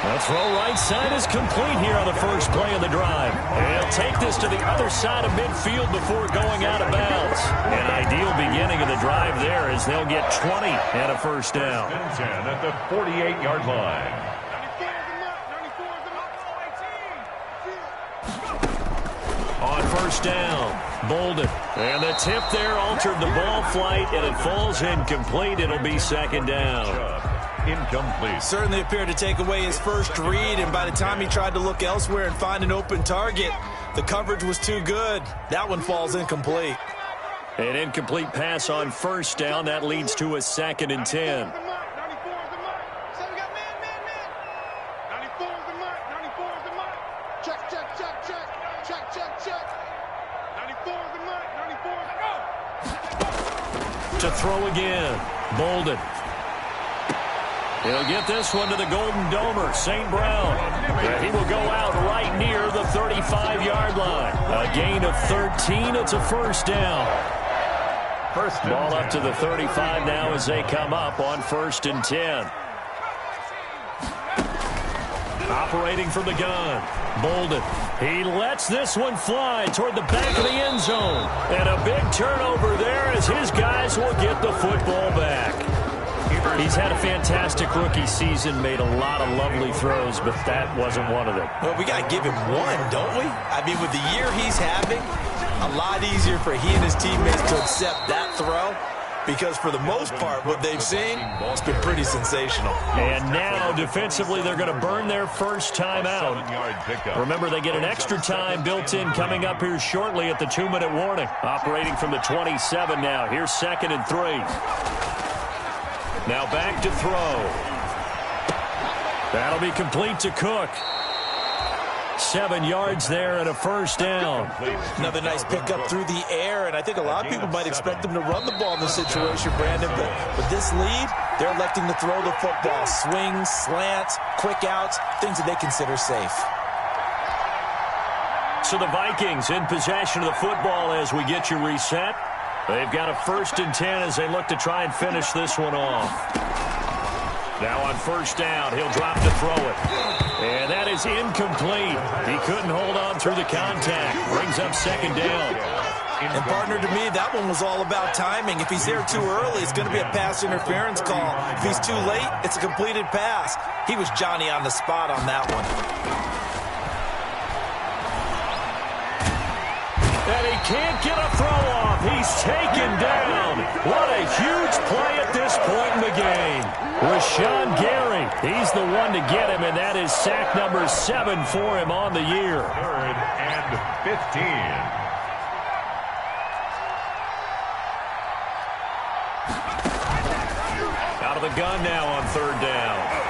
The throw right side is complete here on the first play of the drive. And he'll take this to the other side of midfield before going out of bounds. An ideal beginning of the drive there as they'll get 20 and a first down. 10 at the 48-yard line. On first down, Bolden. And the tip there altered the ball flight, and it falls incomplete. It'll be second down. Incomplete. Certainly appeared to take away his first read, and by the time he tried to look elsewhere and find an open target, the coverage was too good. That one falls incomplete. An incomplete pass on first down. That leads to a second and 10. To throw again, Bolden. He'll get this one to the Golden Domer, St. Brown. And he will go out right near the 35-yard line. A gain of 13. It's a first down. First ball up to the 35 now as they come up on first and 10. Operating from the gun, Bolden. He lets this one fly toward the back of the end zone. And a big turnover there as his guys will get the football back. He's had a fantastic rookie season, made a lot of lovely throws, but that wasn't one of them. Well, we got to give him one, don't we? I mean, with the year he's having, a lot easier for he and his teammates to accept that throw, because for the most part, what they've seen, it's been pretty sensational. And now, defensively, they're going to burn their first time out. Remember, they get an extra time built in coming up here shortly at the 2-minute warning. Operating from the 27 now. Here's second and 3. Now back to throw. That'll be complete to Cook. 7 yards there and a first down. Another nice pickup through the air, and I think a lot of people might expect them to run the ball in this situation, Brandon, but with this lead, they're electing to throw the football. Swings, slants, quick outs, things that they consider safe. So the Vikings in possession of the football as we get you reset. They've got a first and 10 as they look to try and finish this one off. Now on first down, he'll drop to throw it. And that is incomplete. He couldn't hold on through the contact. Brings up second down. And partner, to me, that one was all about timing. If he's there too early, it's going to be a pass interference call. If he's too late, it's a completed pass. He was Johnny on the spot on that one. And he can't get a throw off. He's taken down. What a huge play at this point in the game. Rashawn Gary, he's the one to get him, and that is sack number 7 for him on the year. 3rd and 15. Out of the gun now on third down.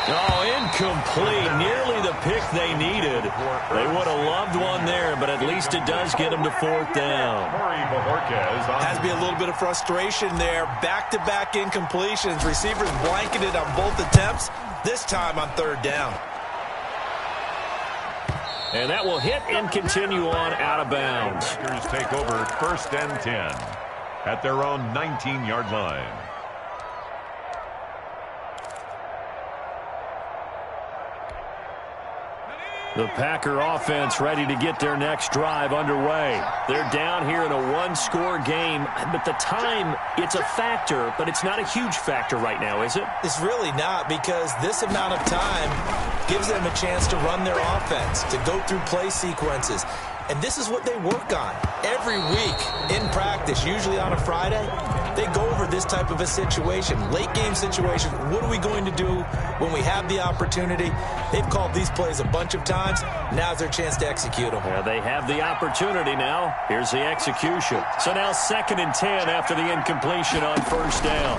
Oh, incomplete. Nearly the pick they needed. They would have loved one there, but at least it does get them to fourth down. Has to be a little bit of frustration there. Back-to-back incompletions. Receivers blanketed on both attempts, this time on third down. And that will hit and continue on out of bounds. Packers take over 1st and 10 at their own 19-yard line. The Packer offense ready to get their next drive underway. They're down here in a one-score game, but the time, it's a factor, but it's not a huge factor right now, is it? It's really not, because this amount of time gives them a chance to run their offense, to go through play sequences. And this is what they work on every week in practice, usually on a Friday. They go over this type of a situation, late game situation. What are we going to do when we have the opportunity? They've called these plays a bunch of times. Now's their chance to execute them. Yeah, they have the opportunity now. Here's the execution. So now 2nd and 10 after the incompletion on 1st down.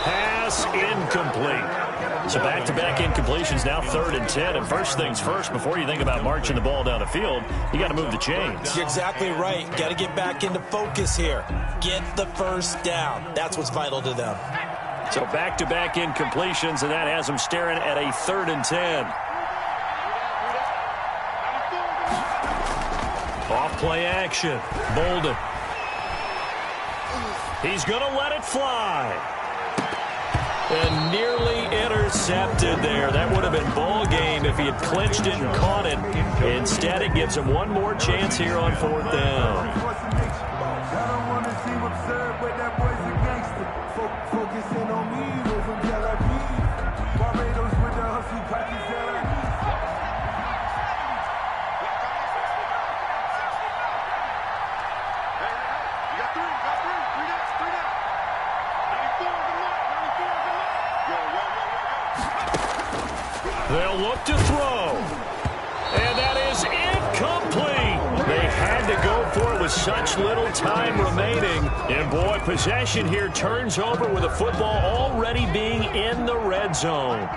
Pass incomplete. So back-to-back incompletions, now 3rd and 10. And first things first, before you think about marching the ball down the field, you got to move the chains. You're exactly right. Got to get back into focus here. Get the first down. That's what's vital to them. So back-to-back incompletions, and that has them staring at a 3rd and 10. Off-play action. Bolden. He's going to let it fly. And nearly intercepted there. That would have been ball game if he had clinched it and caught it. Instead, it gives him one more chance here on 4th down. They'll look to throw. And that is incomplete. They had to go for it with such little time remaining. And, boy, possession here turns over with the football already being in the red zone.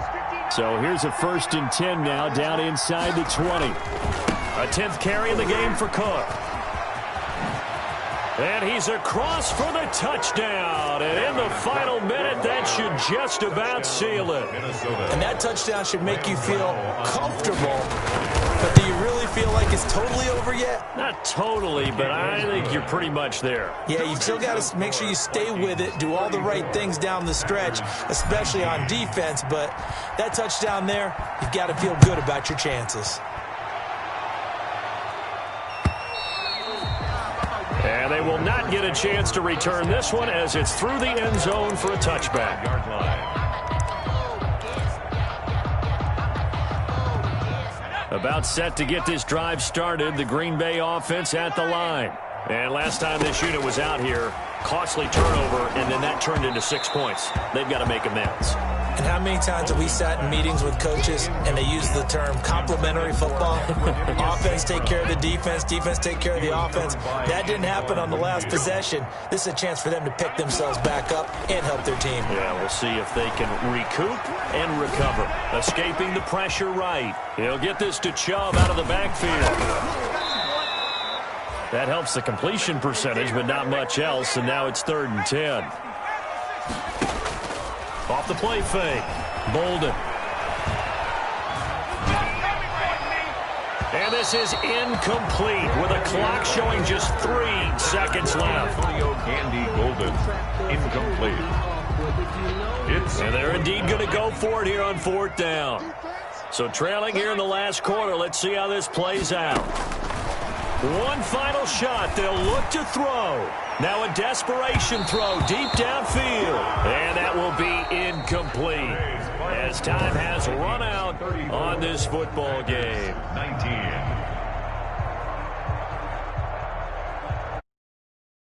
So here's a 1st and 10 now down inside the 20. A 10th carry in the game for Cook. And he's across for the touchdown. And in the final minute, that should just about seal it. And that touchdown should make you feel comfortable. But do you really feel like it's totally over yet? Not totally, but I think you're pretty much there. Yeah, you've still got to make sure you stay with it, do all the right things down the stretch, especially on defense. But that touchdown there, you've got to feel good about your chances. And they will not get a chance to return this one as it's through the end zone for a touchback. About set to get this drive started, the Green Bay offense at the line. And last time this unit was out here, costly turnover, and then that turned into 6 points. They've got to make amends. And how many times have we sat in meetings with coaches and they use the term complementary football? Offense take care of the defense, defense take care of the offense. That didn't happen on the last possession. This is a chance for them to pick themselves back up and help their team. Yeah, we'll see if they can recoup and recover. Escaping the pressure right. He'll get this to Chubb out of the backfield. That helps the completion percentage, but not much else, and now it's 3rd and 10. Off the play fake. Bolden. And this is incomplete with a clock showing just 3 seconds left. Antonio Gandy Golden. Incomplete. And they're indeed going to go for it here on 4th down. So trailing here in the last quarter. Let's see how this plays out. One final shot. They'll look to throw. Now a desperation throw deep downfield. And that will be incomplete as time has run out on this football game. 19.